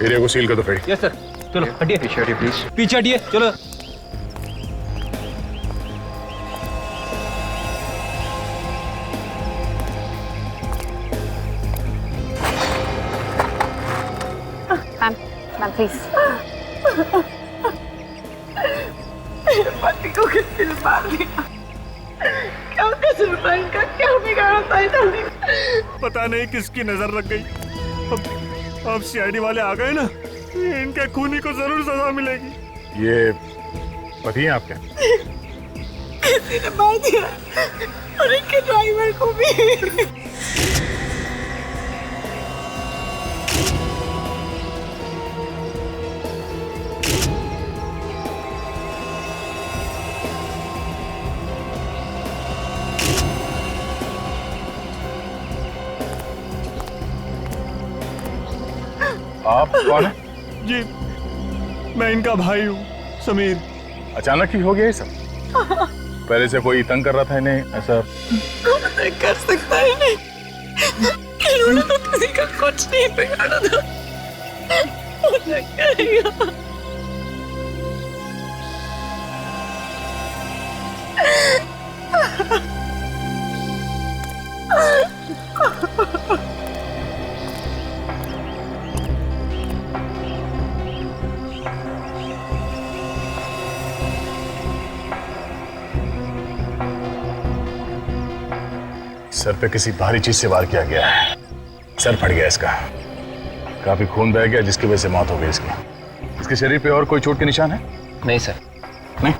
Area को seal कर दो फ्रेडी। Yes sir. चलो हटिए, पीछे हटिए प्लीज। पीछे हटिए, चलो। Ma'am, ma'am please. पति को किसने मार दिया? क्या कसूर था इनका? क्या बिगाड़ा था इन्होंने? पता नहीं किसकी नजर लग गई। अब सीआईडी वाले आ गए ना, इनके खूनी को जरूर सजा मिलेगी। ये पति हैं आपके? किसी ने मार दिया और इनके ड्राइवर को भी। आप कौन है? जी, मैं इनका भाई हूँ, समीर। अचानक ही हो गया ये सब? पहले से कोई तंग कर रहा था इन्हें ऐसा? कौन कर सकता है इन्हें? इन्होंने तो किसी का कुछ नहीं बिगाड़ा था। मुझे कहेगा। सर पे किसी भारी चीज से वार किया गया है। सर फट गया इसका, काफी खून बह गया जिसकी वजह से मौत हो गई इसकी। इसके शरीर पे और कोई चोट के निशान है? नहीं सर। नहीं।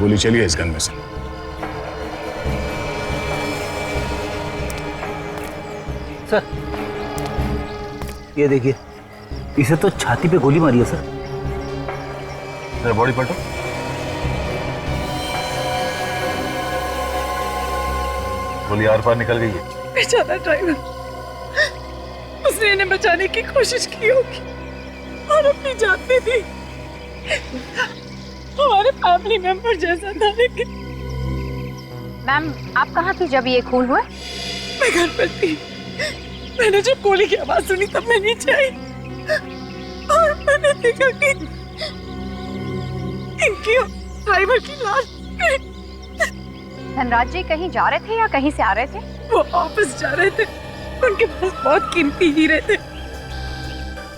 गोली चली है इस गन में से। सर ये देखिए, इसे तो छाती पे गोली मारी है सर। जरा बॉडी पलटो। गोली आर पार निकल गई है। बेचारा ड्राइवर, उसने इन्हें बचाने की कोशिश की होगी और अपनी जान दे दी। हमारे फैमिली मेंबर जैसा था। लेकिन मैम, आप कहाँ थी जब ये खून हुआ? मैं घर पर थी। मैंने जब गोली की आवाज सुनी तब मैं नीचे आई और मैंने देखा कि इनकी ड्राइवर की लाश। धनराज जी कहीं जा रहे थे या कहीं से आ रहे थे? वो ऑफिस जा रहे थे। उनके पास बहुत कीमती हीरे थे।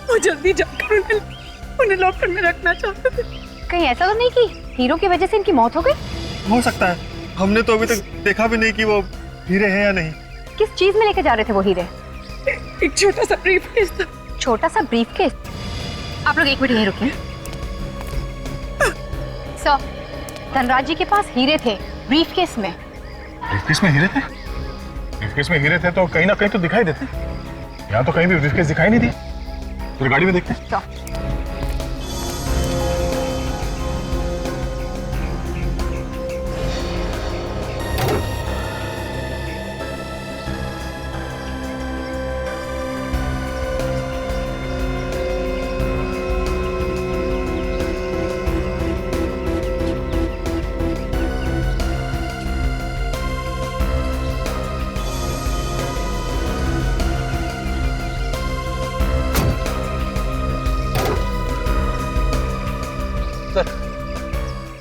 वो जल्दी जाकर उन्हें लॉकर में रखना चाहते थे। कहीं ऐसा तो नहीं कि हीरो की वजह से इनकी मौत हो गई? हो सकता है, हमने तो अभी तक देखा भी नहीं कि वो हीरे हैं या नहीं। किस चीज में लेके जा रहे थे वो हीरे? एक छोटा सा ब्रीफकेस था। छोटा सा ब्रीफकेस? आप लोग एक मिनट यहीं रुकिए। सर, धनराज जी के पास हीरे थे ब्रीफकेस में। ब्रीफकेस में हीरे थे? ब्रीफकेस में हीरे थे तो कहीं ना कहीं तो दिखाई देते। यहाँ तो कहीं भी ब्रीफकेस दिखाई नहीं दी। फिर गाड़ी में देखते हैं।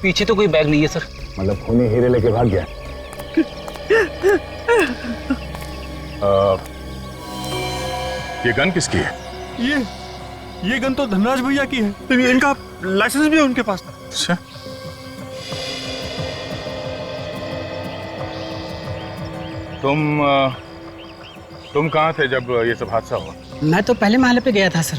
पीछे तो कोई बैग नहीं है सर। मतलब खूनी हीरे लेके भाग गया। ये गन किसकी है? ये गन तो धनराज भैया की है। तो इनका लाइसेंस भी है उनके पास। अच्छा, तुम कहाँ थे जब ये सब हादसा हुआ? मैं तो पहले महल पे गया था सर।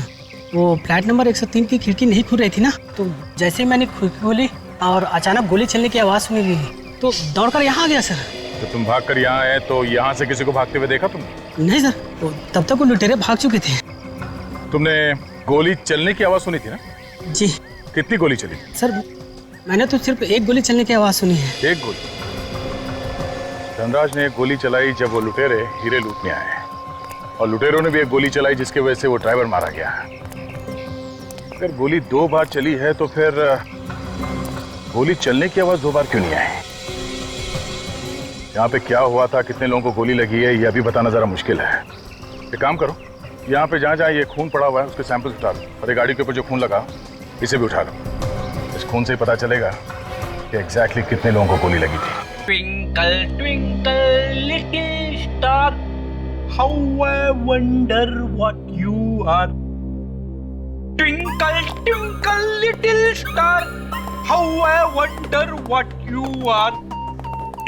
वो फ्लैट नंबर 103 की खिड़की नहीं खुल रही थी ना, तो जैसे ही मैंने खिड़की खोली और अचानक गोली चलने की आवाज़ सुनी दी तो दौड़कर यहाँ आ गया सर। तो तुम भागकर यहाँ आए तो यहाँ से किसी को भागते हुए देखा तुमने? नहीं सर, तो तब तक वो लुटेरे भाग चुके थे। तुमने गोली चलने की आवाज़ सुनी थी ना? जी। कितनी गोली चली? सर मैंने तो सिर्फ एक गोली चलने की आवाज़ सुनी है। एक गोली? धनराज ने एक गोली चलाई जब वो लुटेरे हीरे लूटने आए, और लुटेरों ने भी एक गोली चलाई जिसकी वजह से वो ड्राइवर मारा गया। अगर गोली 2 बार चली है तो फिर गोली चलने की आवाज 2 बार क्यों नहीं आई? यहाँ पे क्या हुआ था, कितने लोगों को गोली लगी है, ये अभी बताना जरा मुश्किल है। एक काम करो, यहाँ पे जहाँ जहाँ ये खून पड़ा हुआ है उसके सैंपल्स उठा लो, और ये गाड़ी के ऊपर जो खून लगा इसे भी उठा लो। इस खून से ही पता चलेगा कि एग्जैक्टली कितने लोगों को गोली लगी थी। Twinkle, twinkle, little star, how I wonder what you are. Twinkle, twinkle, little star, how I wonder what you are.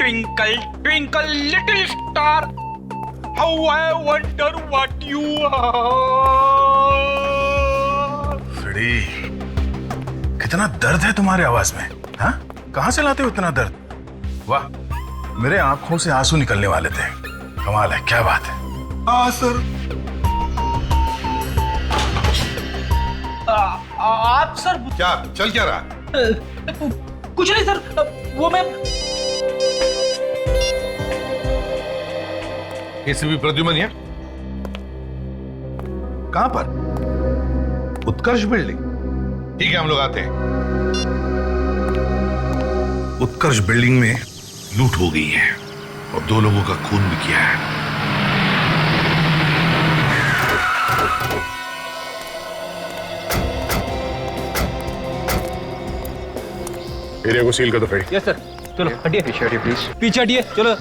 Twinkle, twinkle, little star, how I wonder what you are. Freddy, कितना दर्द है तुम्हारे आवाज में, हाँ? कहाँ से लाते हो इतना दर्द? वाह, मेरे आंखों से आंसू निकलने वाले थे। कमाल है, क्या बात है। हाँ सर। आप सर क्या चल क्या रहा? कुछ नहीं सर, वो मैं एसीपी प्रद्युमन है? कहां पर? उत्कर्ष बिल्डिंग। ठीक है, हम लोग आते हैं। उत्कर्ष बिल्डिंग में लूट हो गई है और 2 लोगों का खून भी किया है। एरिया को सील कर दो फ्रेडी। Yes sir. चलो हटिए, पीछे हटिए प्लीज, पीछे हटिए, चलो।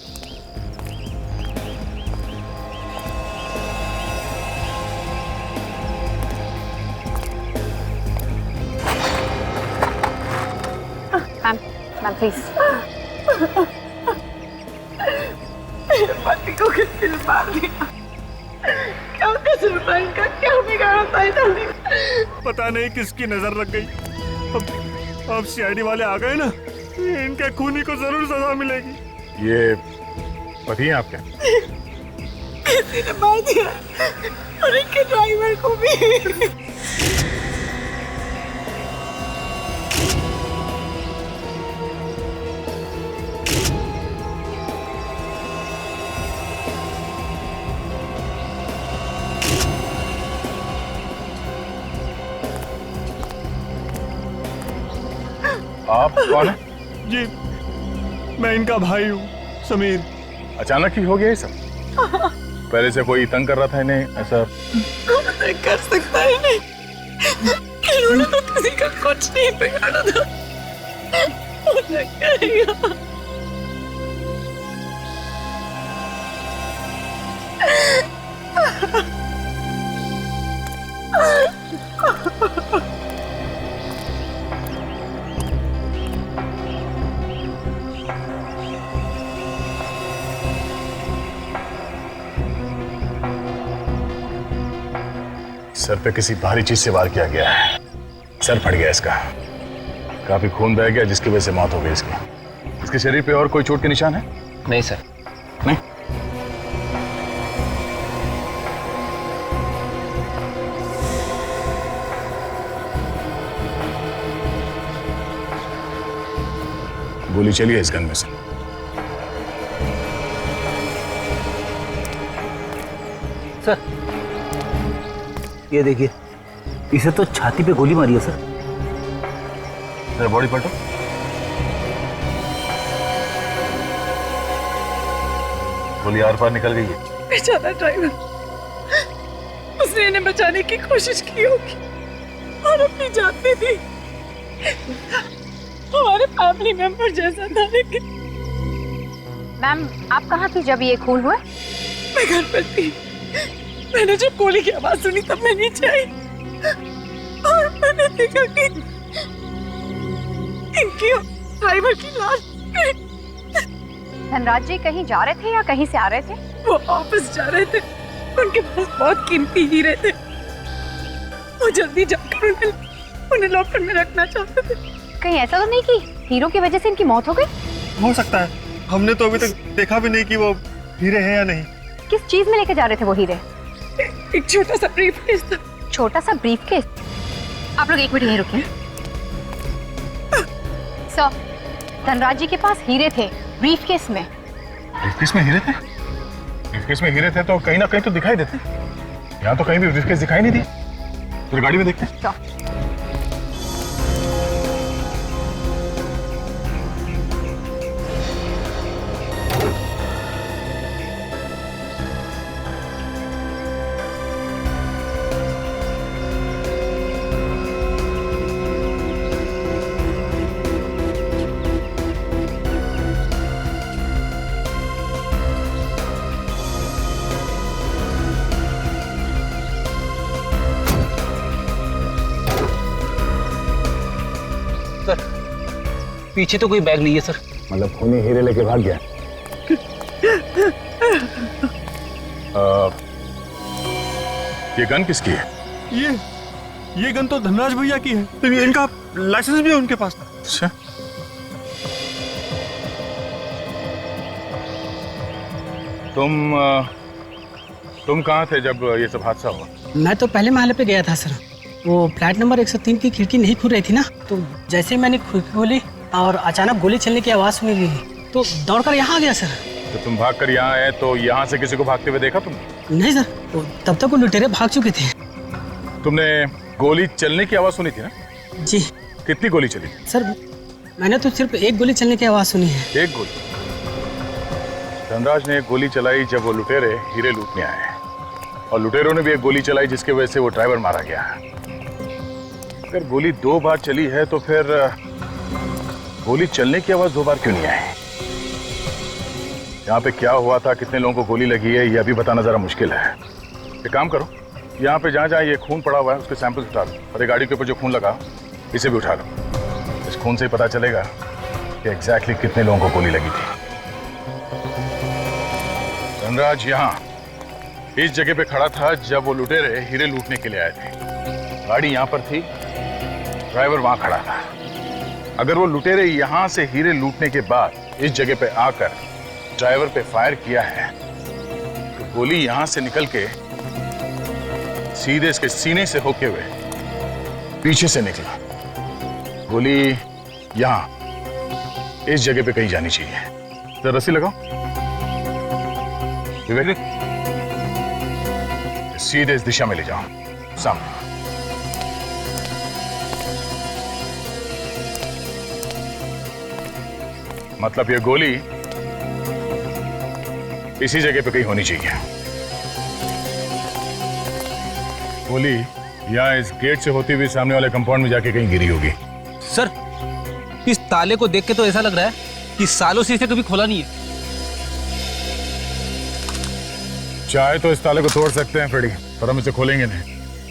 Ma'am, ma'am please. पति को किसने मार दिया? क्या कसूर था इनका? क्या बिगाड़ा था इन्होंने? पता नहीं किसकी नजर लग गई। अब सीआईडी वाले आ गए ना, इनके खूनी को जरूर सजा मिलेगी। ये पति हैं आपके? किसी ने मार दिया और इनके ड्राइवर को भी। आप कौन है? जी, मैं इनका भाई हूँ, समीर। अचानक ही हो गया ये सब? पहले से कोई तंग कर रहा था इन्हें ऐसा? नहीं कर सकता है नहीं। इन्होंने तो किसी का कुछ नहीं बिगाड़ा था। उन्हें कहेगा। सर पे किसी भारी चीज से वार किया गया है। सर फट गया इसका, काफी खून बह गया जिसकी वजह से मौत हो गई इसकी। इसके शरीर पे और कोई चोट के निशान है? नहीं सर। नहीं। गोली चली है इस गन में से। सर ये देखिए, इसे तो छाती पे गोली मारी है सर। जरा बॉडी पलटो। गोली आर पार निकल गई है। बेचारा ड्राइवर, उसने इन्हें बचाने की कोशिश की होगी और अपनी जान दे दी। हमारे फैमिली मेंबर जैसा था, लेकिन मैम, आप कहाँ थी जब ये खून हुआ? मैं घर पर थी। मैंने जब गोली की आवाज सुनी तब मैं नीचे आई और मैंने देखा कि इनकी और ड्राइवर की लाश। धनराज जी कहीं जा रहे थे या कहीं से आ रहे थे? वो ऑफिस जा रहे थे, उनके पास बहुत कीमती हीरे थे। वो जल्दी जाकर उन्हें लॉकर में रखना चाहते थे। कहीं ऐसा तो नहीं कि हीरो की वजह से इनकी मौत हो गई? हो सकता है, हमने तो अभी तक देखा भी नहीं कि वो हीरे हैं या नहीं। किस चीज में लेके जा रहे थे वो हीरे? एक छोटा सा ब्रीफकेस था। छोटा सा ब्रीफकेस? आप लोग 1 मिनट यहीं रुकिए। सर, धनराज जी के पास हीरे थे ब्रीफकेस में। ब्रीफकेस में हीरे थे? ब्रीफकेस में हीरे थे तो कहीं ना कहीं तो दिखाई देते। यहाँ तो कहीं भी ब्रीफकेस दिखाई नहीं दी। तो गाड़ी में देखते हैं। पीछे तो कोई बैग नहीं है सर। मतलब खूनी हीरे लेके भाग गया। ये गन किसकी है? ये गन तो धनराज भैया की है। तो इनका लाइसेंस भी है उनके पास। अच्छा, तुम कहाँ थे जब ये सब हादसा हुआ? मैं तो पहले महल पे गया था सर। वो फ्लैट नंबर 103 की खिड़की नहीं खुल रही थी ना, तो जैसे ही मैंने खिड़की खोली और अचानक गोली चलने की आवाज़ सुनी दी तो दौड़कर यहाँ आ गया सर। तो तुम भागकर यहाँ आए तो यहाँ से किसी को भागते हुए देखा तुमने? नहीं सर, तब तक वो लुटेरे भाग चुके थे। तुमने गोली चलने की आवाज़ सुनी थी ना? जी कितनी गोली चली? सर, मैंने तो सिर्फ एक गोली चलने की आवाज़ सुनी है। एक गोली? धनराज ने एक गोली चलाई जब वो लुटेरे हीरे लूटने आए, और लुटेरों ने भी एक गोली चलाई जिसके वजह से वो ड्राइवर मारा गया। अगर गोली 2 बार चली है तो फिर गोली चलने की आवाज 2 बार क्यों नहीं आई? यहाँ पे क्या हुआ था, कितने लोगों को गोली लगी है, ये अभी बताना जरा मुश्किल है। एक काम करो, यहाँ पे जहाँ जहाँ ये खून पड़ा हुआ है उसके सैंपल्स उठा लो, और ये गाड़ी के ऊपर जो खून लगा इसे भी उठा लो। इस खून से ही पता चलेगा कि एग्जैक्टली कितने लोगों को गोली लगी थी। धनराज यहाँ इस जगह पे खड़ा था जब वो लुटेरे हीरे लूटने के लिए आए थे। गाड़ी यहाँ पर थी, ड्राइवर वहां खड़ा था। अगर वो लुटेरे यहाँ से हीरे लूटने के बाद इस जगह पे आकर ड्राइवर पे फायर किया है तो गोली यहाँ से निकल के सीधे इसके सीने से होके हुए पीछे से निकला। गोली यहाँ इस जगह पे कहीं जानी चाहिए। तो रस्सी लगाओ विवेक, सीधे इस दिशा में ले जाओ, सामने। मतलब ये गोली इसी जगह पे कहीं होनी चाहिए। गोली यहाँ इस गेट से होती हुई सामने वाले कंपाउंड में जाके कहीं गिरी होगी। सर, इस ताले को देख के तो ऐसा लग रहा है कि सालों से इसे कभी खोला नहीं है। चाहे तो इस ताले को तोड़ सकते हैं फ्रेडी, पर हम इसे खोलेंगे नहीं।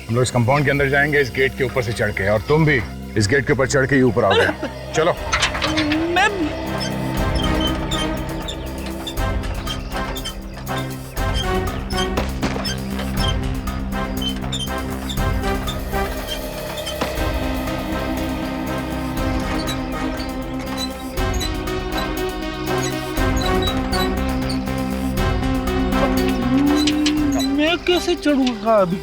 हम लोग इस कंपाउंड के अंदर जाएंगे इस गेट के ऊपर से चढ़ के, और तुम भी इस गेट के ऊपर चढ़ के ही ऊपर आओगे। चलो। मैं कैसे चढ़ूंगा अभी?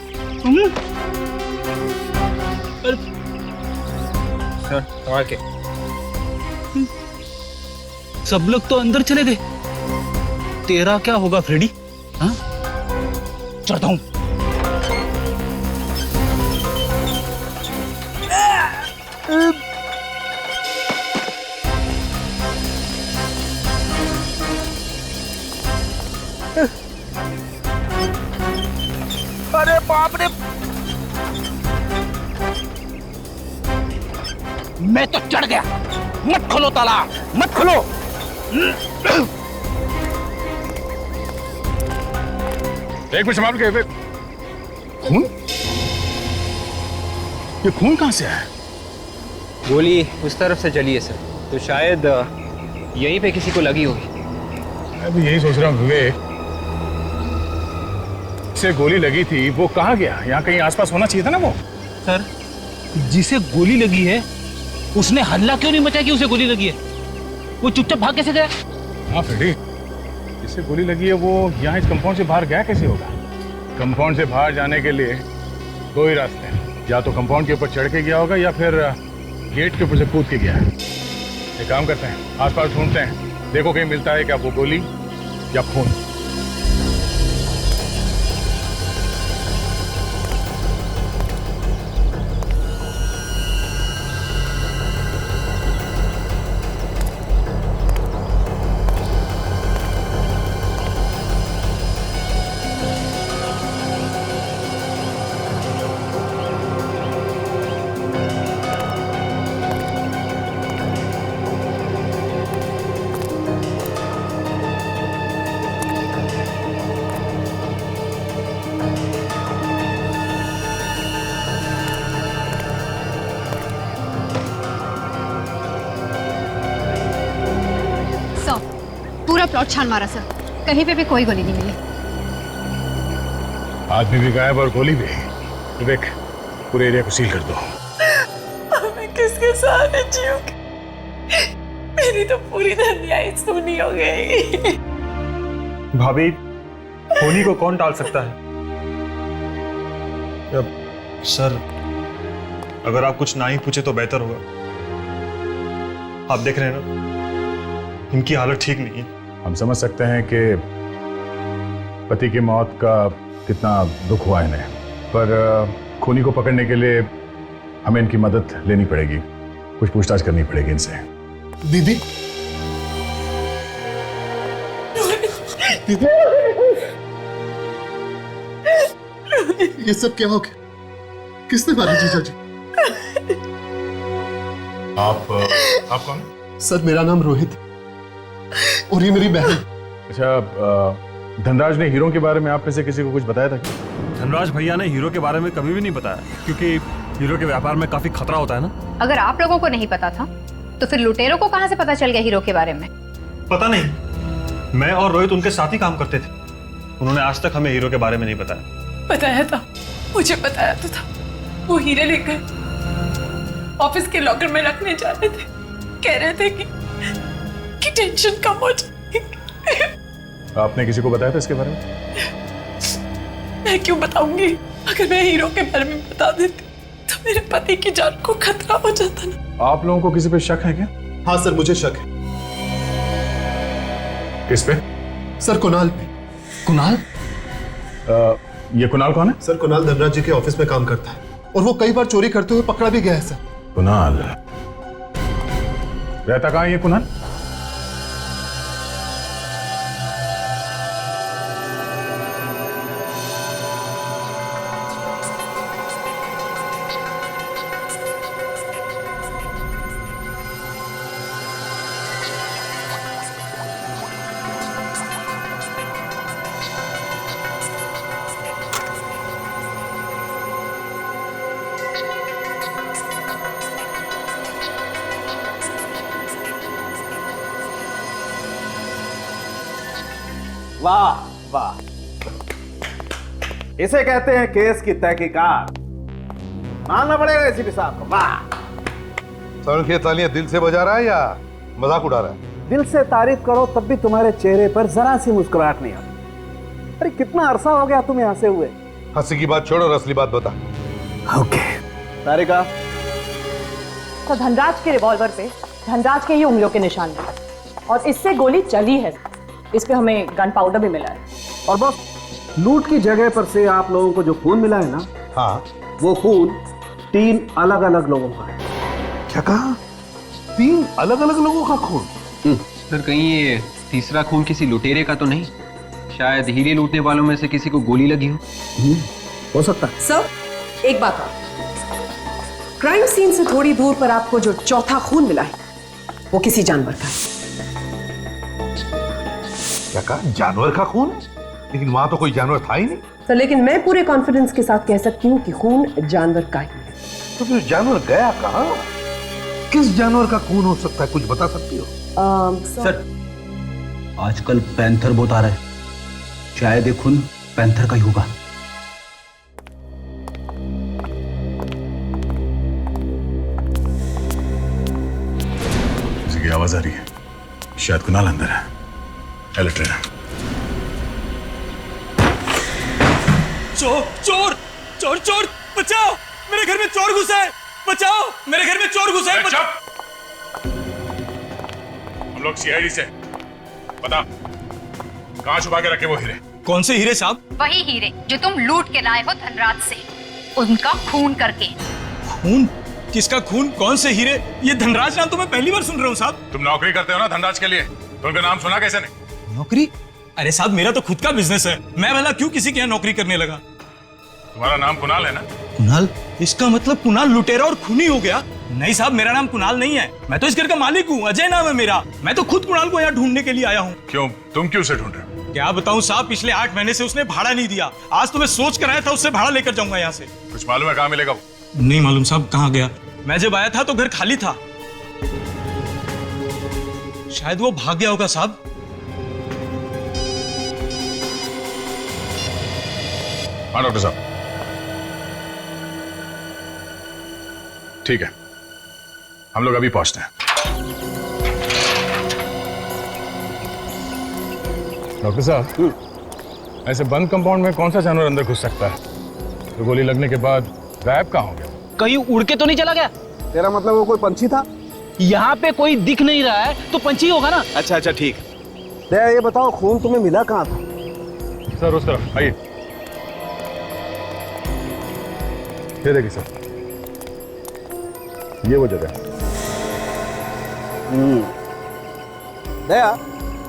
सर, संभाल के। सब लोग तो अंदर चले गए, तेरा क्या होगा फ्रेडी? हाँ, चढ़ता हूं। अरे बाप रे, मैं तो चढ़ गया। मत खोलो ताला, मत खोलो। एक मिनट संभाल के। खून? ये खून कहां से आया? गोली उस तरफ से चली है सर, तो शायद यहीं पे किसी को लगी होगी। मैं भी यही सोच रहा हूँ विवेक, से गोली लगी थी वो कहाँ गया? यहाँ कहीं आसपास होना चाहिए था ना वो। सर, जिसे गोली लगी है उसने हल्ला क्यों नहीं मचाया कि उसे गोली लगी है? वो चुपचाप भाग कैसे गया? हाँ फ्रेडी, जिसे गोली लगी है वो यहाँ इस कंपाउंड से बाहर गया कैसे होगा? कंपाउंड से बाहर जाने के लिए 2 ही रास्ते हैं, या तो कंपाउंड के ऊपर चढ़ के गया होगा या फिर गेट के ऊपर से कूद के गया है। एक काम करते हैं, आसपास ढूंढते हैं, देखो कहीं मिलता है क्या वो गोली या खून। प्लॉट छान मारा सर, कहीं पे भी कोई गोली नहीं मिली। आदमी भी गायब और गोली भी। विवेक, पूरे एरिया को सील कर दो। मैं किसके सहारे जीऊंगी? मेरी तो पूरी दुनिया ही सुनी हो गई। भाभी, होनी को कौन टाल सकता है? सर, अगर आप कुछ ना ही पूछे तो बेहतर होगा। आप देख रहे हैं ना, इनकी हालत ठीक नहीं है। हम समझ सकते हैं कि पति की मौत का कितना दुख हुआ इन्हें, पर खूनी को पकड़ने के लिए हमें इनकी मदद लेनी पड़ेगी, कुछ पूछताछ करनी पड़ेगी इनसे। दीदी, दीदी, ये सब क्या हो गया? किसने मारा जीजा जी? आप कौन? सर, मेरा नाम रोहित और ये मेरी बहन। अच्छा, धनराज ने हीरो के बारे में आप में से किसी को कुछ बताया था क्या? धनराज भैया ने हीरो के बारे में कभी भी नहीं बताया, क्योंकि हीरो के व्यापार में काफी खतरा होता है ना। अगर आप लोगों को नहीं पता था तो फिर लुटेरों को कहां से पता चल गया हीरो के बारे में? पता नहीं, मैं और रोहित उनके साथ ही काम करते थे। उन्होंने आज तक हमें हीरो के बारे में नहीं बताया। बताया था, मुझे बताया तो था। वो हीरे लेकर ऑफिस के लॉकर में रखने जा रहे थे। कह रहे थे कि टेंशन कम हो जाए। आपने किसी को बताया था इसके बारे में? मैं क्यों बताऊंगी? अगर मैं हीरो के बारे में बता देती तो मेरे पति की जान को खतरा हो जाता ना। आप लोगों को किसी पे शक है क्या? हाँ सर, मुझे शक है। किस पे? सर, कुणाल पे। कुणाल? ये कुणाल कौन है? सर, कुणाल धनराज जी के ऑफिस में काम करता है और वो कई बार चोरी करते हुए पकड़ा भी गया है सर। कुणाल रहता कहाँ है ये कुणाल? वाह वाह, इसे कहते हैं केस की तहकीकात। मानना पड़ेगा एसीपी साहब को। वाह। सर, ये तालियां दिल से बजा रहा है या मजाक उड़ा रहा है? दिल से तारीफ करो तब भी तुम्हारे चेहरे पर जरा सी मुस्कुराहट नहीं आती। अरे कितना अरसा हो गया तुम्हें हंसे हुए? हंसी की बात छोड़ और असली बात बता। ओके तारिका। तो धनराज के रिवॉल्वर पे धनराज के ही उंगलियों के निशान हैं और इससे गोली चली है। इस पे हमें गन पाउडर भी मिला है। और बस लूट की जगह पर से आप लोगों को जो खून मिला है ना, हाँ, वो खून 3 अलग अलग लोगों का है। क्या कहा? 3 अलग अलग लोगों का खून? सर, कहीं ये तीसरा खून किसी लुटेरे का तो नहीं? शायद हीरे लूटने वालों में से किसी को गोली लगी हो सकता है। सर, एक बात और, क्राइम सीन से थोड़ी दूर पर आपको जो चौथा खून मिला है वो किसी जानवर का है। क्या कहा? जानवर का खून? लेकिन वहां तो कोई जानवर था ही नहीं। सर, लेकिन मैं पूरे कॉन्फिडेंस के साथ कह सकती हूँ कि खून जानवर का ही है। तो फिर जानवर गया कहाँ? किस जानवर का खून हो सकता है, कुछ बता सकती हो? सर, आजकल पैंथर बहुत आ रहा है, शायद ये खून पैंथर का ही होगा। किसी की आवाज आ रही है, शायद कुणाल अंदर है। अलर्ट रहना। चोर चोर चोर चोर, बचाओ, मेरे घर में चोर घुसा है, बचाओ, मेरे घर में चोर घुसा है। हम लोग सीआईडी से, बता कहां छुपा के रखे वो हीरे? कौन से हीरे साहब? वही हीरे जो तुम लूट के लाए हो धनराज से, उनका खून करके। खून? किसका खून? कौन से हीरे? ये धनराज नाम तो मैं पहली बार सुन रहा हूँ साहब। तुम नौकरी करते हो ना धनराज के लिए, तो उनका नाम सुना कैसे नहीं? नौकरी? अरे साहब, मेरा तो खुद का बिजनेस है, मैं भला क्यों किसी के यहाँ नौकरी करने लगा? तुम्हारा नाम कुणाल है ना? कुणाल? इसका मतलब कुणाल लुटेरा और खूनी हो गया? नहीं साहब, मेरा नाम कुणाल नहीं है, मैं तो इस घर का मालिक हूँ, अजय नाम है मेरा। मैं तो खुद कुणाल को यहाँ ढूंढने के लिए आया हूँ। क्यों? तुम क्यों उसे ढूंढ रहे हो? क्या बताऊँ साहब, पिछले 8 महीने से उसने भाड़ा नहीं दिया। आज तो मैं सोच कर आया था उससे भाड़ा लेकर जाऊंगा यहाँ से। कुछ मालूम है कहाँ मिलेगा वो? नहीं मालूम साहब, कहाँ गया? मैं जब आया था तो घर खाली था, शायद वो भाग गया होगा साहब। हाँ डॉक्टर साहब, ठीक है, हम लोग अभी पहुंचते हैं। डॉक्टर साहब, ऐसे बंद कंपाउंड में कौन सा जानवर अंदर घुस सकता है? तो गोली लगने के बाद गायब कहाँ हो गया? कहीं उड़ के तो नहीं चला गया? तेरा मतलब वो कोई पंछी था? यहाँ पे कोई दिख नहीं रहा है तो पंछी होगा ना। अच्छा ठीक। दया, ये बताओ खून तुम्हें मिला कहाँ था? सर उस तरफ आइए। ये देखिए सर, ये वो जगह है। दया,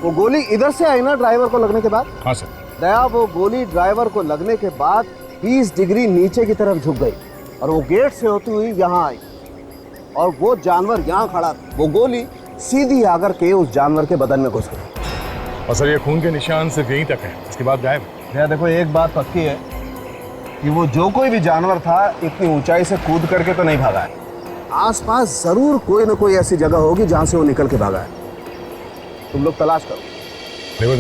वो गोली इधर से आई ना ड्राइवर को लगने के बाद? हाँ सर। दया, वो गोली ड्राइवर को लगने के बाद 20 डिग्री नीचे की तरफ झुक गई और वो गेट से होती हुई यहाँ आई और वो जानवर यहाँ खड़ा था। वो गोली सीधी आकर के उस जानवर के बदन में घुस गई। और सर ये खून के निशान सिर्फ यहीं तक है, इसके बाद गायब। दया देखो, एक बात पक्की है कि वो जो कोई भी जानवर था इतनी ऊंचाई से कूद करके तो नहीं भागा है। आसपास जरूर कोई ना कोई ऐसी जगह होगी जहां से वो निकल के भागा है। तुम लोग तलाश करो। देखो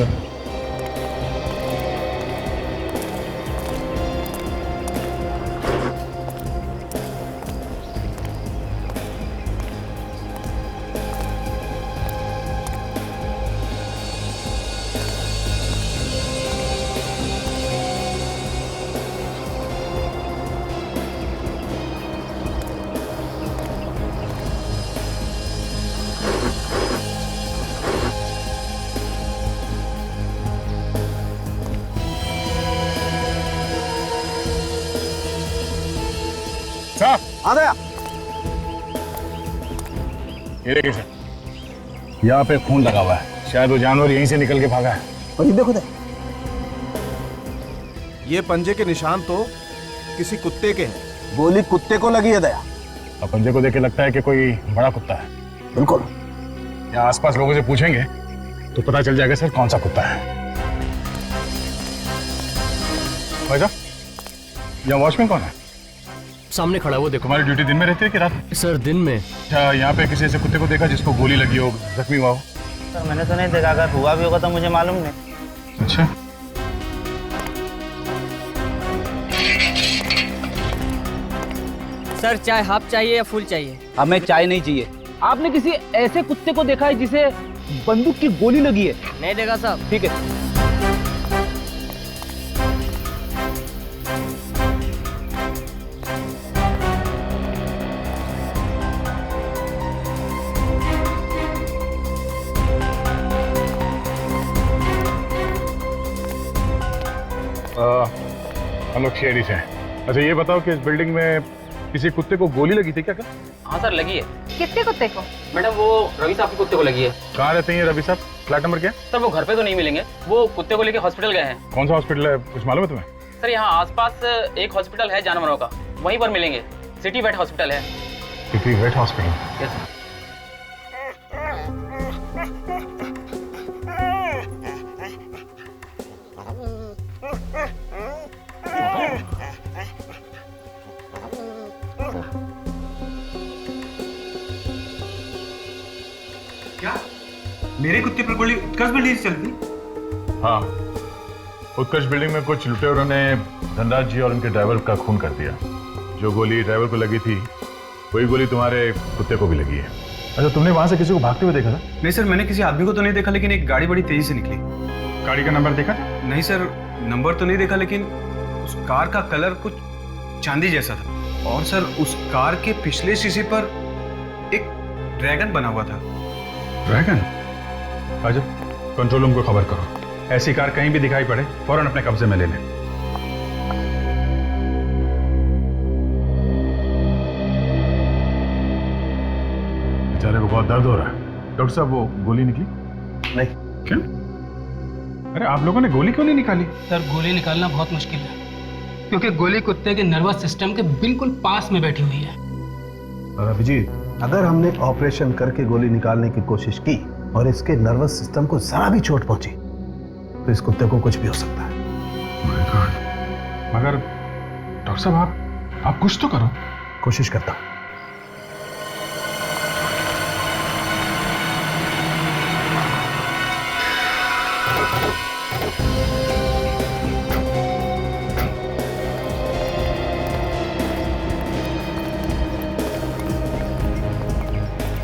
सर, आ गया। ये देखिए सर, यहाँ पे खून लगा हुआ है, शायद वो जानवर यहीं से निकल के भागा है। और ये देखो ये पंजे के निशान तो किसी कुत्ते के हैं। गोली कुत्ते को लगी है दया। और पंजे को देख के लगता है कि कोई बड़ा कुत्ता है। बिल्कुल। यहाँ आसपास लोगों से पूछेंगे तो पता चल जाएगा सर कौन सा कुत्ता है। भाई साहब, यहाँ वॉचमैन कौन है? सामने खड़ा है वो, देखो। तुम्हारी ड्यूटी दिन में रहती है कि रात में? सर दिन में। अच्छा, यहाँ पे किसी ऐसे कुत्ते को देखा जिसको गोली लगी हो, जख्मी हुआ हो? सर मैंने तो नहीं देखा, अगर हुआ भी होगा तो मुझे मालूम नहीं। अच्छा, सर चाय हाफ चाहिए या फुल चाहिए? हमें चाय नहीं चाहिए। आपने किसी ऐसे कुत्ते को देखा है जिसे बंदूक की गोली लगी है? नहीं देखा साहब। ठीक है। हम लोग शेरी से हैं। अच्छा ये बताओ कि इस बिल्डिंग में किसी कुत्ते को गोली लगी थी क्या? हाँ सर लगी है। कितने कुत्ते को? मैडम वो रवि साहब के कुत्ते को लगी है। कहाँ रहते हैं रवि साहब? फ्लैट नंबर क्या? सर वो घर पे तो नहीं मिलेंगे, वो कुत्ते को लेके हॉस्पिटल गए हैं। कौन सा हॉस्पिटल है, कुछ मालूम है तुम्हें? सर यहाँ आसपास एक हॉस्पिटल है जानवरों का, वहीं पर मिलेंगे। सिटी वेट हॉस्पिटल है। City vet hospital? Yes sir. क्या मेरे कुत्ते पर गोली उत्कर्ष बिल्डिंग से चलती? हाँ, उत्कर्ष बिल्डिंग में कुछ लुटेरों ने धनराज जी और उनके ड्राइवर का खून कर दिया। जो गोली ड्राइवर को लगी थी वही गोली तुम्हारे कुत्ते को भी लगी है। अच्छा, तुमने वहां से किसी को भागते हुए देखा था? नहीं सर, मैंने किसी आदमी को तो नहीं देखा, लेकिन एक गाड़ी बड़ी तेजी से निकली। गाड़ी का नंबर देखा था? नहीं सर, नंबर तो नहीं देखा, लेकिन उस कार का कलर कुछ चांदी जैसा था। और सर उस कार के पिछले शीशे पर एक ड्रैगन बना हुआ था। ड्रैगन? अच्छा, कंट्रोल रूम को खबर करो, ऐसी कार कहीं भी दिखाई पड़े फौरन अपने कब्जे में ले लें। बेचारे को बहुत दर्द हो रहा है। डॉक्टर साहब वो गोली निकली? नहीं। क्यों? अरे आप लोगों ने गोली क्यों नहीं निकाली? सर गोली निकालना बहुत मुश्किल है, क्योंकि गोली कुत्ते के नर्वस सिस्टम के बिल्कुल पास में बैठी हुई है। अभिजीत, अगर हमने ऑपरेशन करके गोली निकालने की कोशिश की और इसके नर्वस सिस्टम को जरा भी चोट पहुंची तो इस कुत्ते को कुछ भी हो सकता है। मगर डॉक्टर साहब आप कुछ तो करो। कोशिश करता हूं।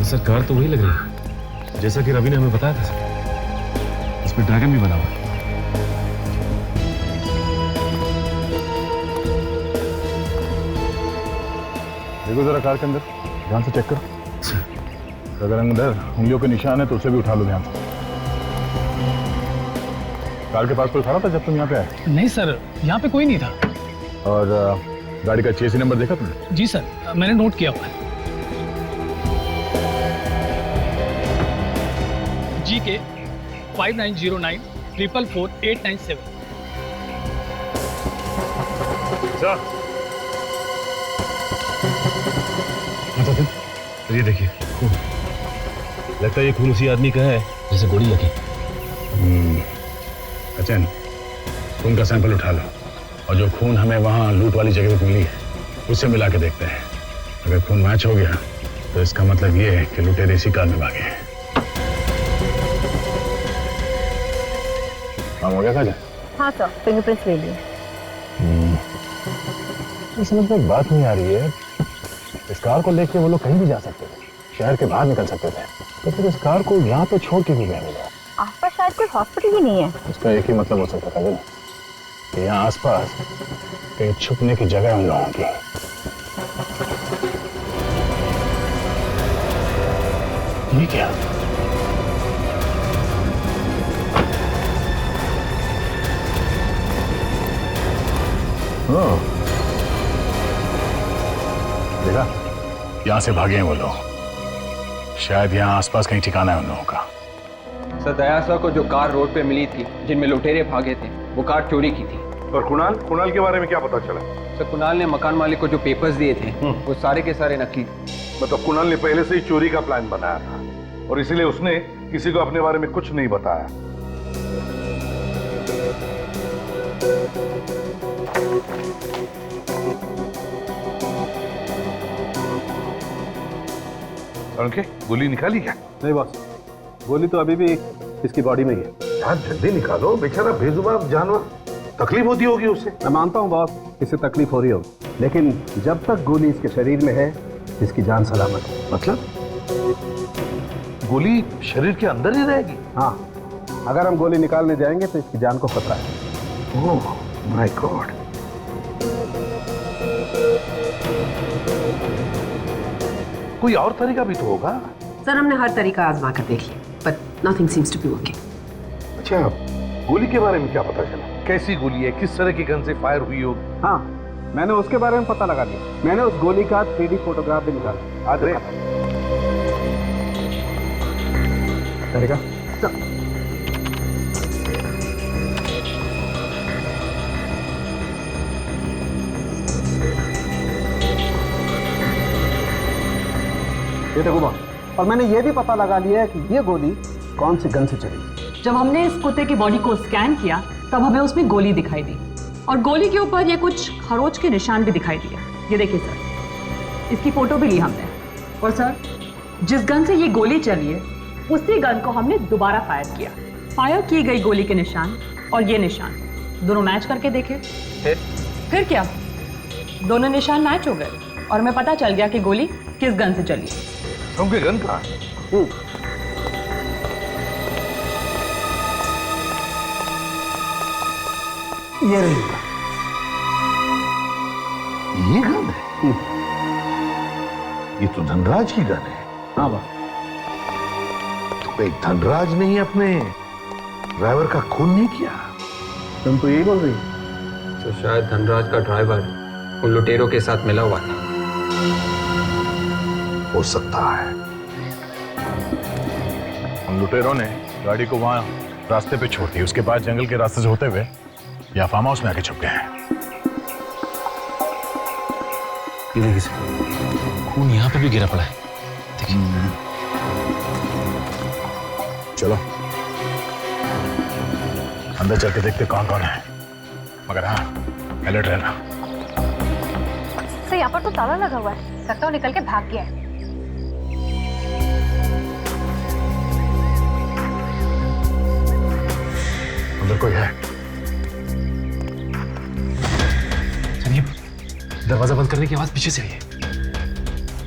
सर कार तो वही लग रही है जैसा कि रवि ने हमें बताया था सर। इस पर ड्रैगन भी बना हुआ है। देखो जरा कार के अंदर ध्यान से चेक करो। अगर अंदर उंगलियों के निशान है तो उसे भी उठा लो ध्यान से। कार के पास कोई खड़ा था जब तुम यहाँ पे आए? नहीं सर, यहाँ पे कोई नहीं था। और गाड़ी का चेसी नंबर देखा तुमने? जी सर, मैंने नोट किया हुआ है। GK 5909 444 897। ये देखिए खून, लगता है ये खून उसी आदमी का है जिसे गोली लगी। अचन, खून का सैंपल उठा लो और जो खून हमें वहाँ लूट वाली जगह पे मिली है उससे मिला के देखते हैं। अगर खून मैच हो गया तो इसका मतलब ये है कि लुटेरे इसी कार में भागे हैं। काम हो गया काजल? हाँ सर, फिंगरप्रिंट्स ले लिए। समझ में एक बात नहीं आ रही है, इस कार को लेके वो लोग कहीं भी जा सकते थे, शहर के बाहर निकल सकते थे, तो फिर इस कार को यहाँ पे छोड़ के भी गए मिला। आसपास शायद कोई हॉस्पिटल ही नहीं है। इसका एक ही मतलब हो सकता है कि यहाँ आसपास कहीं छुपने की जगह है उन लोगों की। ये क्या? देखा, यहाँ से भागे हैं वो लोग। शायद यहाँ आसपास कहीं ठिकाना है उन लोगों का। सर दया सर को जो कार रोड पे मिली थी जिनमें लुटेरे भागे थे, वो कार चोरी की थी। और कुणाल के बारे में क्या पता चला? सर कुणाल ने मकान मालिक को जो पेपर्स दिए थे वो सारे के सारे नकली थे। मतलब कुणाल ने पहले से ही चोरी का प्लान बनाया था और इसीलिए उसने किसी को अपने बारे में कुछ नहीं बताया। उनके गोली निकाली क्या? नहीं बॉस, गोली तो अभी भी इसकी बॉडी में ही है। यार जल्दी निकालो, बेचारा बेजुबान जानवर, तकलीफ होती होगी उसे। मैं मानता हूँ बॉस, इससे तकलीफ हो रही होगी, लेकिन जब तक गोली इसके शरीर में है इसकी जान सलामत है। मतलब गोली शरीर के अंदर ही रहेगी? हाँ, अगर हम गोली निकालने जाएंगे तो इसकी जान को खतरा है। Oh my God. कोई और तरीका भी तो होगा। सर हमने हर तरीका आजमा कर देख लिया, but nothing seems to be working. अच्छा, गोली के बारे में क्या पता चला? कैसी गोली है, किस तरह की गन से फायर हुई होगी? हाँ, मैंने उसके बारे में पता लगा लिया। मैंने उस गोली का 3D फोटोग्राफ भी निकाला। आज करेगा? ये देखो बॉस, और मैंने ये भी पता लगा लिया है कि ये गोली कौन सी गन से चली। जब हमने इस कुत्ते की बॉडी को स्कैन किया तब हमें उसमें गोली दिखाई दी और गोली के ऊपर ये कुछ खरोच के निशान भी दिखाई दिए। ये देखिए सर, इसकी फोटो भी ली हमने। और सर, जिस गन से ये गोली चली है उसी गन को हमने दोबारा फायर किया। फायर की गई गोली के निशान और ये निशान दोनों मैच करके देखे। फिर क्या, दोनों निशान मैच हो गए और हमें पता चल गया कि गोली किस गन से चली। उनके गन कहाँ? ये रही। ये गन है? ये तो धनराज की गन है। हाँ बॉस। तो कहीं धनराज ने ही अपने ड्राइवर का खून नहीं किया? तुम तो यही बोल रही तो शायद धनराज का ड्राइवर उन लुटेरों के साथ मिला हुआ था। हो सकता है। उन लुटेरों ने गाड़ी को वहां रास्ते पे छोड़ दी, उसके बाद जंगल के रास्ते से होते हुए या फार्म हाउस में आके छुप गए हैं। ये देखिए सर, खून यहाँ पे भी गिरा पड़ा है। देखिए। चलो अंदर चल के देखते कौन कौन है, मगर हाँ अलर्ट रहना। सर यहाँ पर तो ताला लगा हुआ है, लगता है निकल के भाग गया है। अंदर कोई है? चलिए, दरवाजा बंद करने की आवाज पीछे से आई है।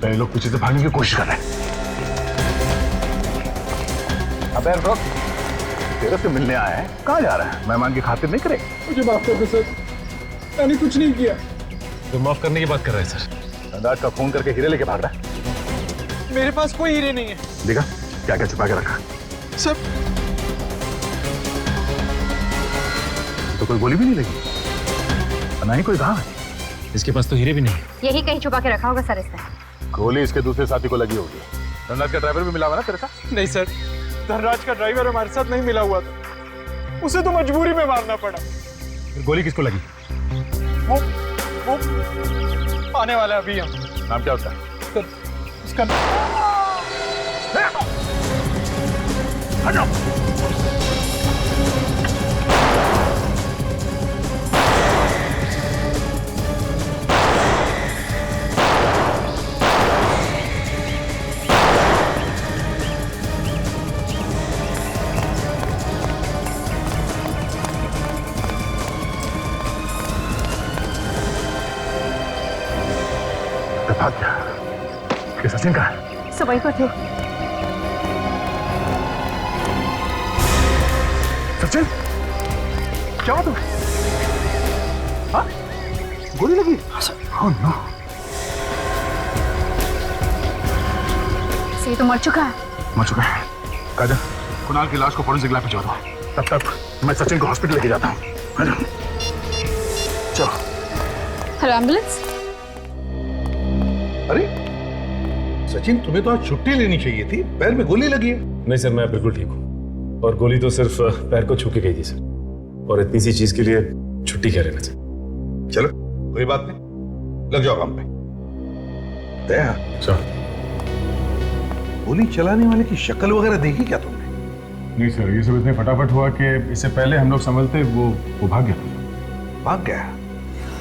पहले लोग पीछे से भागने की कोशिश कर रहे हैं। अबे रुक, तेरे से मिलने आए हैं, कहाँ जा रहा है? मेहमान की खातिर नहीं करे? मुझे माफ कर दो सर, मैंने कुछ नहीं किया। तो माफ करने की बात कर रहे हैं सर। धनराज का खून करके हीरे लेके भाग रहा है। मेरे पास कोई हीरे नहीं है। देखा क्या क्या छुपा के रखा? सब। तो कोई गोली भी नहीं लगी, ना ही कोई घाव है। इसके पास तो हीरे भी नहीं। यही कहीं छुपा के रखा होगा सर इसने। गोली इसके दूसरे साथी को लगी होगी। धनराज का ड्राइवर भी मिला हुआ ना तेरे साथ? नहीं सर, धनराज का ड्राइवर हमारे साथ नहीं मिला हुआ था, उसे तो मजबूरी में मारना पड़ा। फिर गोली किसको लगी? वो आने वाला है अभी। हम नाम क्या उसका? सर उसका हटो। भाग गया। ये सचिन का है? सब वहीं पर थे। सचिन, क्या हुआ तुम्हें? हाँ? गोली लगी? Oh no! से तो मर चुका है। मर चुका है। काजल, कुणाल की लाश को फोरेंसिक लैब भिजवा दो। तब तक मैं सचिन को हॉस्पिटल लेके जाता हूँ। चलो। Hello ambulance. अरे सचिन, तुम्हें तो आज छुट्टी लेनी चाहिए थी, पैर में गोली लगी है। नहीं सर, मैं बिल्कुल ठीक हूँ, और गोली तो सिर्फ पैर को छू के गई थी सर, और इतनी सी चीज के लिए छुट्टी क्या लेना चाहिए। चलो कोई बात नहीं, लग जाओ काम पे। दया, गोली चलाने वाले की शक्ल वगैरह देखी क्या तुमने? नहीं सर, ये सब इतने फटाफट हुआ कि इससे पहले हम लोग समझते वो भाग गया। भाग गया?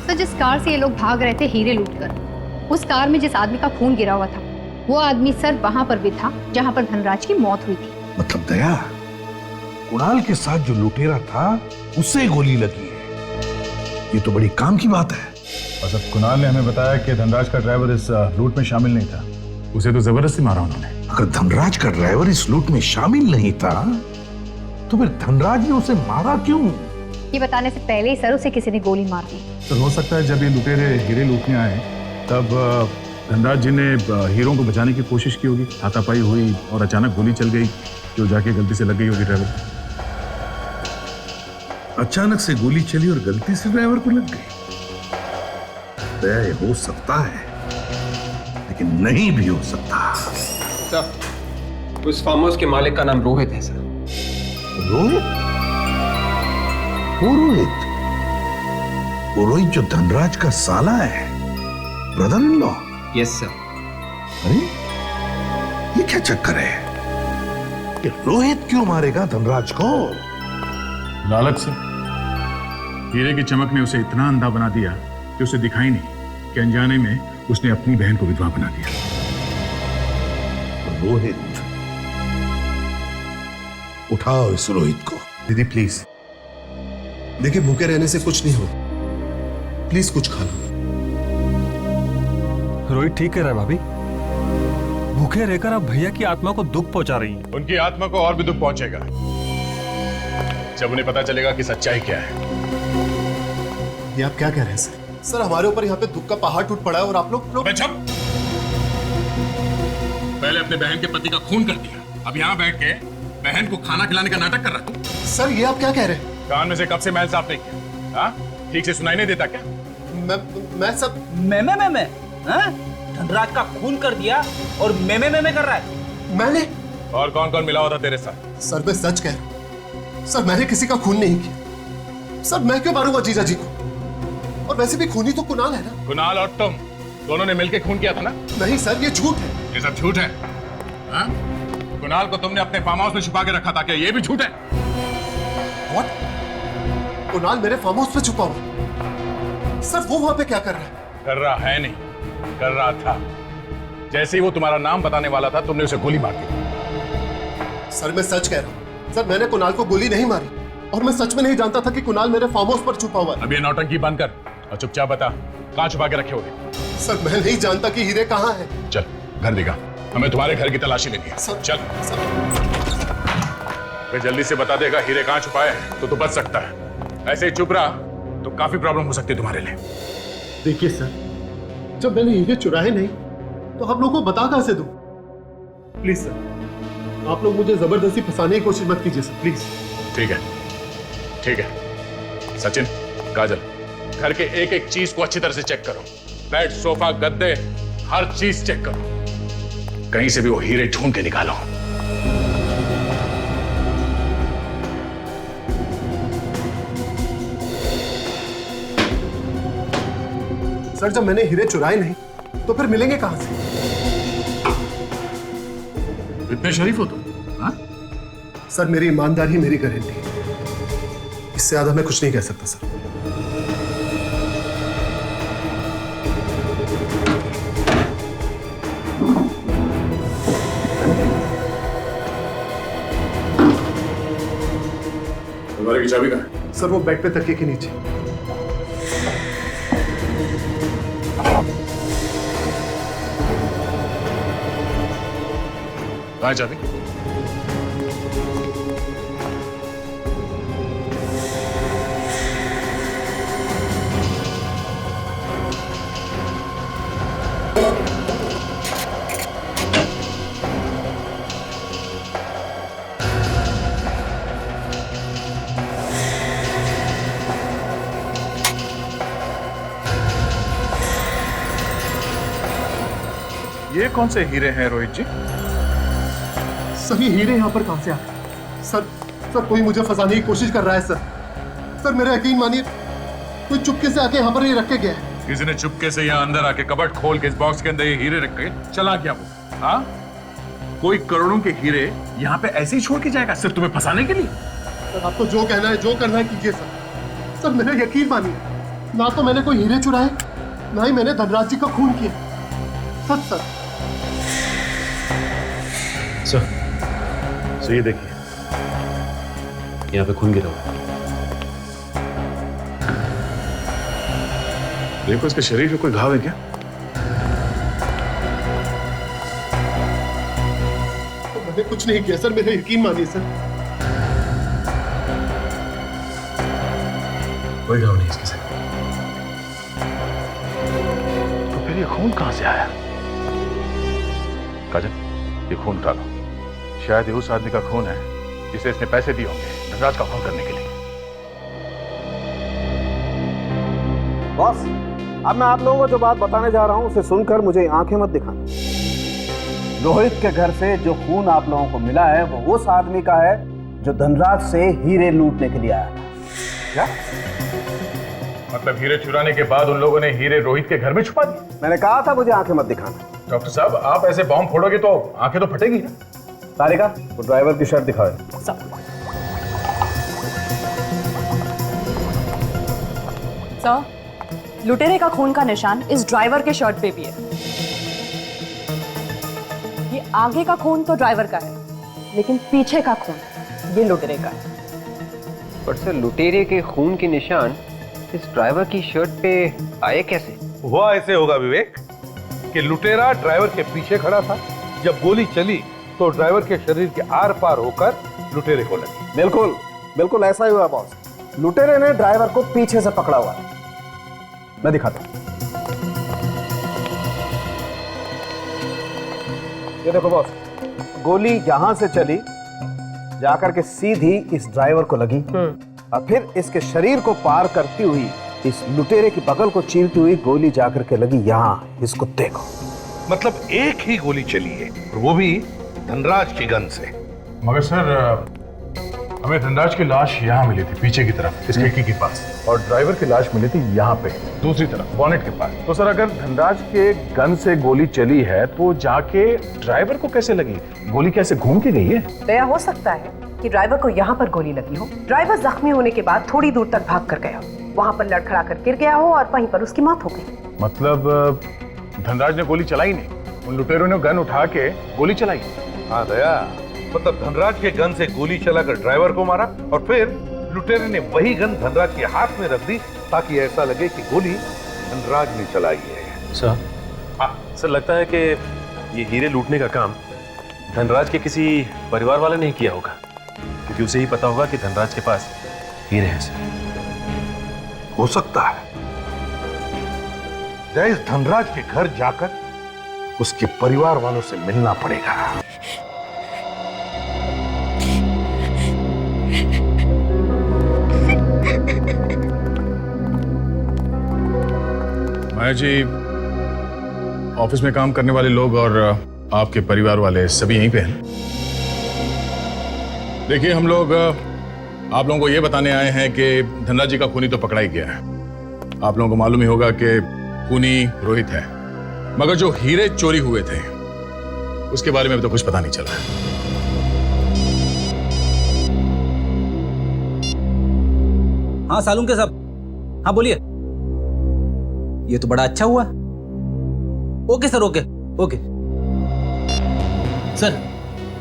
तो जिस कार से ये लोग भाग रहे थे हीरे लूटकर, उस कार में जिस आदमी का खून गिरा हुआ था, वो आदमी सर वहां पर भी था जहां पर धनराज की मौत हुई थी। मतलब दया, कुणाल के साथ जो लुटेरा था उससे गोली लगी है, ये तो बड़ी काम की बात है। और सब कुणाल ने हमें बताया कि धनराज का ड्राइवर इस लूट में शामिल नहीं था, उसे तो जबरदस्ती मारा उन्होंने। अगर धनराज का ड्राइवर इस लूट में शामिल नहीं था तो फिर धनराज ने उसे मारा क्यों? ये बताने से पहले ही सर उसे किसी ने गोली मार दी। तो हो सकता है जब ये लुटेरे हीरे लूटने आए तब धनराज जी ने हीरों को बचाने की कोशिश की होगी, हाथापाई हुई और अचानक गोली चल गई जो जाके गलती से लग गई होगी ड्राइवर। अचानक से गोली चली और गलती से ड्राइवर को लग गई? ये हो सकता है, लेकिन नहीं भी हो सकता। सर, उस फार्म हाउस के मालिक का नाम रोहित है सर। रोहित? वो रोहित? वो रोहित जो धनराज का साला है, brother in law? Yes sir. अरे ये क्या चक्कर है कि रोहित क्यों मारेगा धनराज को? लालच से। हीरे की चमक ने उसे इतना अंधा बना दिया कि उसे दिखाई नहीं कि अनजाने में उसने अपनी बहन को विधवा बना दिया। रोहित, उठाओ इस रोहित को। दीदी प्लीज, देखिए भूखे रहने से कुछ नहीं हो, प्लीज कुछ खा लो। रोहित ठीक कह रहा है भाभी, भूखे रहकर आप भैया की आत्मा को दुख पहुंचा रही हैं। उनकी आत्मा को और भी दुख पहुंचेगा जब उन्हें पता चलेगा कि सच्चाई क्या है। ये आप क्या कह रहे हैं सर? सर हमारे ऊपर यहाँ पे दुख का पहाड़ टूट पड़ा है और आप लोग पहले अपने बहन के पति का खून कर दिया, अब यहाँ बैठ के बहन को खाना खिलाने का नाटक कर रहा तू। सर ये आप क्या कह रहे हैं? कान में से कब से मैल साफ नहीं किया? हाँ? ठीक से सुनाई नहीं देता क्या? मैं सब मैं धनराज का खून कर दिया और मैं कर रहा है। मैंने? और कौन कौन मिला हुआ था तेरे साथ? सर मैं सच कह रहा हूं सर, मैंने किसी का खून नहीं किया। सर मैं क्यों मारूंगा जीजा जी को? और वैसे भी खूनी तो कुणाल है ना। कुणाल और तुम दोनों ने मिलकर खून किया था ना? नहीं सर, ये झूठ है। ये सब झूठ है। हाँ? कुणाल को तुमने अपने फार्म हाउस में छुपा के रखा था, क्या ये भी झूठ है? What? कुणाल मेरे फार्म हाउस पे छुपा हुआ? सर वो वहां पे क्या कर रहा है? कर रहा है नहीं, कर रहा था। जैसे ही वो तुम्हारा नाम बताने वाला था तुमने उसे गोली मार दी। सर मैं सच कह रहा हूँ सर, मैंने कुणाल को गोली नहीं मारी और मैं सच में नहीं जानता था कि कुणाल मेरे फार्म हाउस पर छुपा हुआ है। अब ये नौटंकी बंद कर और चुपचाप बता कहाँ छुपा के रखे होगे? सर मैं नहीं जानता कि हीरे कहाँ हैं। चल घर दिखा, हमें तुम्हारे घर की तलाशी लेनी है। सर, चल सर। अगर जल्दी से बता देगा हीरे कहाँ छुपाए हैं तो तू बच सकता है। ऐसे ही चुप रहा तो काफी प्रॉब्लम हो सकती है तुम्हारे लिए। देखिए सर, जब मैंने हीरे चुराए नहीं तो आप लोगों को बता कहां से दूं? प्लीज सर, आप लोग मुझे जबरदस्ती फंसाने की कोशिश मत कीजिए सर, प्लीज। ठीक है, ठीक है। सचिन, काजल, घर के एक एक चीज को अच्छी तरह से चेक करो। बेड, सोफा, गद्दे, हर चीज चेक करो। कहीं से भी वो हीरे ढूंढ के निकालो। सर, जब मैंने हीरे चुराए नहीं तो फिर मिलेंगे कहां से? इतने शरीफ हो तुम? हाँ? सर, मेरी ईमानदारी मेरी गारंटी है। इससे ज्यादा मैं कुछ नहीं कह सकता सर। अलमारी की चाबी कहाँ है? सर, वो बेड पे तकिए के नीचे। कहाँ है चाबी? ये कौन से हीरे हैं रोहित जी? सर, ये हीरे यहाँ पर कहां से आ गए? सर, कोई मुझे फंसाने की कोशिश कर रहा है सर। सर, मेरा यकीन मानिए, कोई चुपके से आके यहाँ पर ये रख के गया है। किसी ने चुपके से यहाँ अंदर आके कबर्ड खोल के इस बॉक्स के अंदर ये हीरे रख के चला गया वो। हाँ? कोई करोड़ों के हीरे यहाँ पे ऐसे ही छोड़ के जाएगा सिर्फ तुम्हें फंसाने के लिए? सर, आपको जो कहना है, जो करना है कीजिए सर। सर, मेरा यकीन मानिए, ना तो मैंने कोई हीरे चुराए, ना ही मैंने धनराज जी का खून किया। सच सर। सर, ये देखिए, यहाँ पे खून गिरा हुआ। देखो, इसके शरीर में कोई घाव है क्या? तो मैंने कुछ नहीं किया सर, मेरा यकीन मानिए सर। कोई घाव नहीं इसके सर। तो फिर ये खून कहां से आया? काजल, ये खून उठा लो। शायद ये उस आदमी का खून है जिसे इसने पैसे दिए होंगे धनराज का खून करने के लिए। बॉस, अब मैं आप लोगों को जो बात बताने जा रहा हूं उसे सुनकर मुझे आंखें मत दिखाना। रोहित के घर से जो खून आप लोगों को मिला है वो उस आदमी का है जो धनराज से हीरे लूटने के लिए आया था। क्या मतलब? हीरे चुराने के बाद उन लोगों ने हीरे रोहित के घर में छुपा दिए? मैंने कहा था मुझे आंखें मत दिखाना। डॉक्टर साहब, आप ऐसे बॉम्ब फोड़ोगे तो आंखें तो फटेगी ना। तारिका, वो ड्राइवर की शर्ट दिखाओ। सर, लुटेरे का खून का निशान इस ड्राइवर के शर्ट पे भी है। ये आगे का खून तो ड्राइवर का है, लेकिन पीछे का खून ये लुटेरे का है। पर सर, लुटेरे के खून के निशान इस ड्राइवर की शर्ट पे आए कैसे? हुआ ऐसे होगा विवेक कि लुटेरा ड्राइवर के पीछे खड़ा था। जब गोली चली तो ड्राइवर के शरीर के आर पार होकर लुटेरे को लगी। बिल्कुल बिल्कुल ऐसा ही हुआ बॉस। लुटेरे ने ड्राइवर को पीछे से पकड़ा हुआ है। मैं दिखाता हूं। ये देखो बॉस, गोली यहां से चली जाकर के सीधी इस ड्राइवर को लगी और फिर इसके शरीर को पार करती हुई इस लुटेरे की बगल को चीरती हुई गोली जाकर के लगी यहां इस कुत्ते को। मतलब एक ही गोली चली है, और वो भी धनराज की गन से। मगर सर, हमें धनराज की लाश यहाँ मिली थी पीछे की तरफ, इस खिड़की के पास, और ड्राइवर की लाश मिली थी यहाँ पे दूसरी तरफ बॉनेट के पास। तो सर, अगर धनराज के गन से गोली चली है तो जाके ड्राइवर को कैसे लगी? गोली कैसे घूम के गई है? दया हो सकता है कि ड्राइवर को यहाँ पर गोली लगी हो। ड्राइवर जख्मी होने के बाद थोड़ी दूर तक भाग कर गया, वहां पर लड़खड़ा कर गिर गया हो और वहीं पर उसकी मौत हो गई। मतलब धनराज ने गोली चलाई नहीं, उन लुटेरों ने गन उठा के गोली चलाई। हाँ दया, मतलब धनराज के गन से गोली चलाकर ड्राइवर को मारा और फिर लुटेरे ने वही गन धनराज के हाथ में रख दी ताकि ऐसा लगे कि गोली धनराज ने चलाई है। सर, लगता है कि ये हीरे लूटने का काम धनराज के किसी परिवार वाले ने किया होगा। क्योंकि उसे ही पता होगा कि धनराज के पास हीरे हैं सर। हो सकता है जयेश धनराज के घर जाकर उसके परिवार वालों से मिलना पड़ेगा। माया जी, ऑफिस में काम करने वाले लोग और आपके परिवार वाले सभी यहीं पे हैं। देखिए, हम लोग आप लोगों को ये बताने आए हैं कि धनराज जी का खूनी तो पकड़ा ही गया है। आप लोगों को मालूम ही होगा कि खूनी रोहित है, मगर जो हीरे चोरी हुए थे उसके बारे में अभी तो कुछ पता नहीं चला। हाँ सालुंके साहब, हाँ बोलिए। ये तो बड़ा अच्छा हुआ। Okay sir, okay okay. Sir,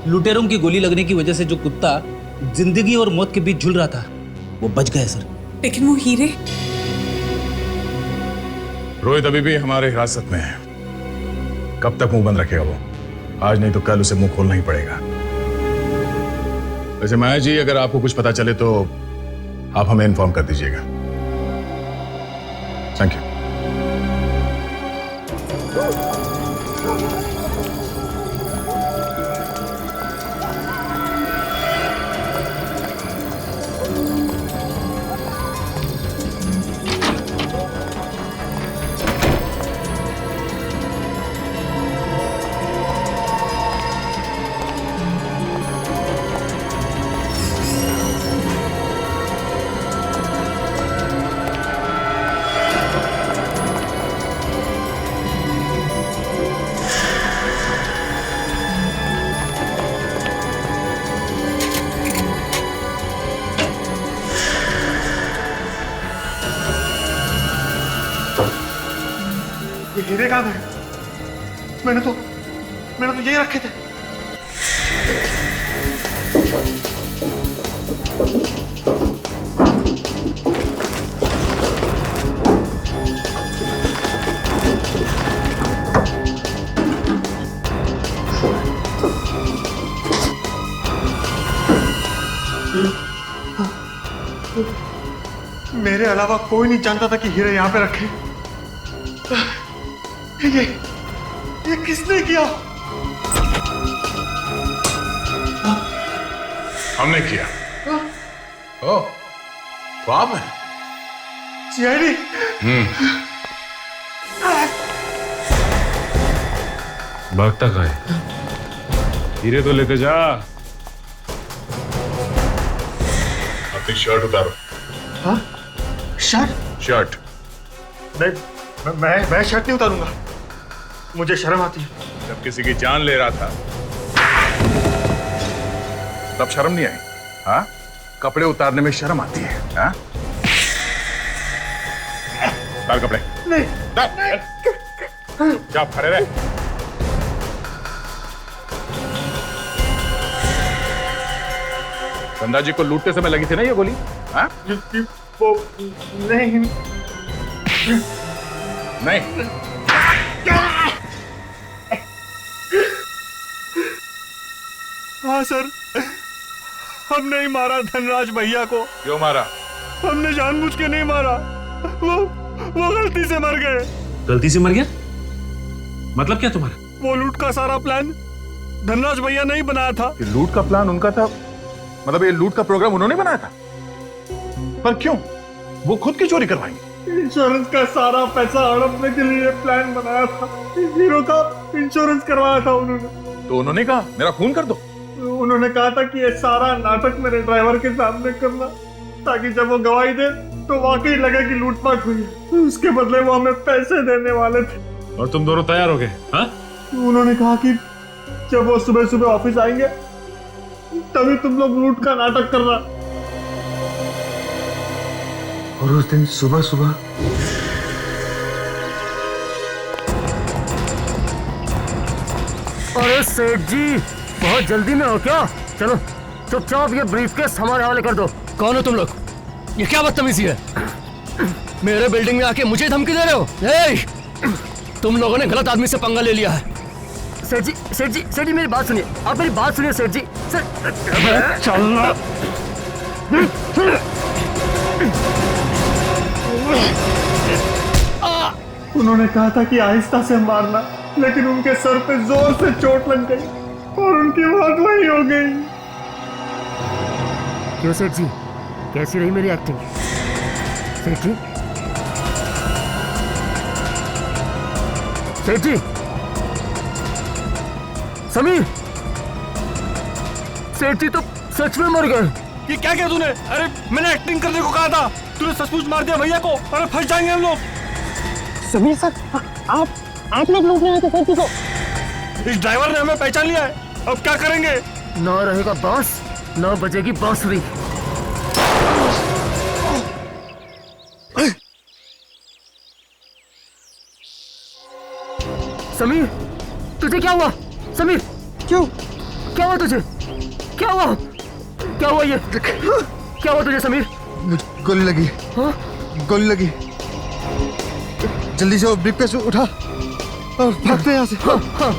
लुटेरों की गोली लगने की वजह से जो कुत्ता जिंदगी और मौत के बीच झूल रहा था वो बच गया सर। लेकिन वो हीरे? रोहित अभी भी हमारे हिरासत में है। कब तक मुंह बंद रखेगा वो? आज नहीं तो कल उसे मुंह खोलना ही पड़ेगा। वैसे माया जी, अगर आपको कुछ पता चले तो आप हमें इन्फॉर्म कर दीजिएगा। Thank you. हीरे कहाँ गए? मैंने तो यही रखे थे। मेरे अलावा कोई नहीं जानता था कि हीरे यहाँ पे रखे। ये किसने किया? हमने किया। ओ, तो आप हैं? सीआईडी? भागता कहाँ है? हीरे तो लेते जा। अपनी शर्ट उतारो। हाँ? शर्ट? शर्ट। नहीं, मैं शर्ट नहीं उतारूंगा। मुझे शर्म आती है। जब किसी की जान ले रहा था तब शर्म नहीं आई? हाँ? कपड़े उतारने में शर्म आती है? हाँ? उतार कपड़े। नहीं। क्या खड़े रहे? धनराज जी को लूटते समय लगी थी ना ये गोली? हाँ? वो नहीं। नहीं। हाँ सर, हमने ही मारा धनराज भैया को। क्यों मारा? हमने जानबूझ के नहीं मारा, वो गलती से मर गए। गलती से मर गया? मतलब क्या तुम्हारा? वो लूट का सारा प्लान धनराज भैया नहीं बनाया था। ये लूट का प्लान उनका था? मतलब ये लूट का प्रोग्राम उन्होंने बनाया था? पर क्यों? वो खुद की चोरी करवाएंगे? इंश्योरेंस का सारा पैसा हड़पने के लिए प्लान बनाया था। हीरो का इंश्योरेंस करवाया था उन्होंने। तो उन्होंने कहा मेरा खून कर दो। उन्होंने कहा था कि ये सारा नाटक मेरे ड्राइवर के सामने करना, ताकि जब वो गवाही दे तो वाकई लगे कि लूटपाट हुई है। उसके बदले वो हमें पैसे देने वाले थे। और तुम दोनों तैयार हो गए? हाँ? उन्होंने कहा कि जब वो सुबह सुबह ऑफिस आएंगे तभी तुम लोग लूट का नाटक करना। और उस दिन सुबह सुबह अरे सेठ जी, बहुत जल्दी में हो क्या? चलो चुपचाप ये ब्रीफकेस हमारे हवाले कर दो। कौन हो तुम लोग? ये क्या बदतमीजी है? मेरे बिल्डिंग में आके मुझे धमकी दे रहे हो? तुम लोगों ने गलत आदमी से पंगा ले लिया है। सेठ जी मेरी बात सुनिए। आप मेरी बात सुनिए सेठ जी। सर चलना। उन्होंने कहा था कि आहिस्ता से मारना, लेकिन उनके सर पे जोर से चोट लग गई और उनकी मौत वही हो गई। क्यों सेठ जी, कैसी रही मेरी एक्टिंग? सेठ जी, सेठ जी, समीर, सेठ जी तो सच में मर गए। ये क्या किया तूने? अरे मैंने एक्टिंग करने को कहा था, तूने सचमुच मार दिया भैया को। अरे फंस जाएंगे हम लोग। समीर सर, आप लोग लूटने आए थे सेठ जी को। इस ड्राइवर ने हमें पहचान लिया है, अब क्या करेंगे? ना रहेगा बांस, ना बजेगी बांसुरी। समीर, तुझे क्या हुआ? समीर, क्यों? क्या हुआ तुझे? क्या हुआ? क्या हुआ ये? क्या हुआ तुझे समीर? गोली लगी। हाँ? गोली लगी। जल्दी से वो ब्रीफकेस उठा और भागते यहाँ से। हाँ, हाँ।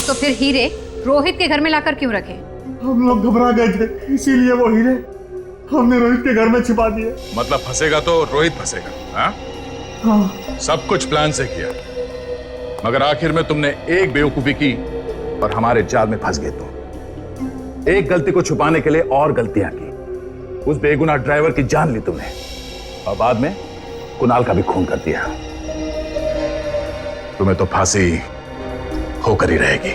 तो फिर हीरे रोहित के घर में लाकर क्यों रखे? हम लोग घबरा गए थे, इसीलिए वो हीरे हमने रोहित के घर में छिपा दिए। मतलब फंसेगा तो रोहित फंसेगा? हाँ? हाँ। सब कुछ प्लान से किया, मगर आखिर में तुमने एक बेवकूफी की और हमारे जाल में फंस गए तुम। एक गलती को छुपाने के लिए और गलतियां की। उस बेगुनाह ड्राइवर की जान ली तुमने और बाद में कुणाल का भी खून कर दिया। तुम्हें तो फांसी होकर ही रहेगी।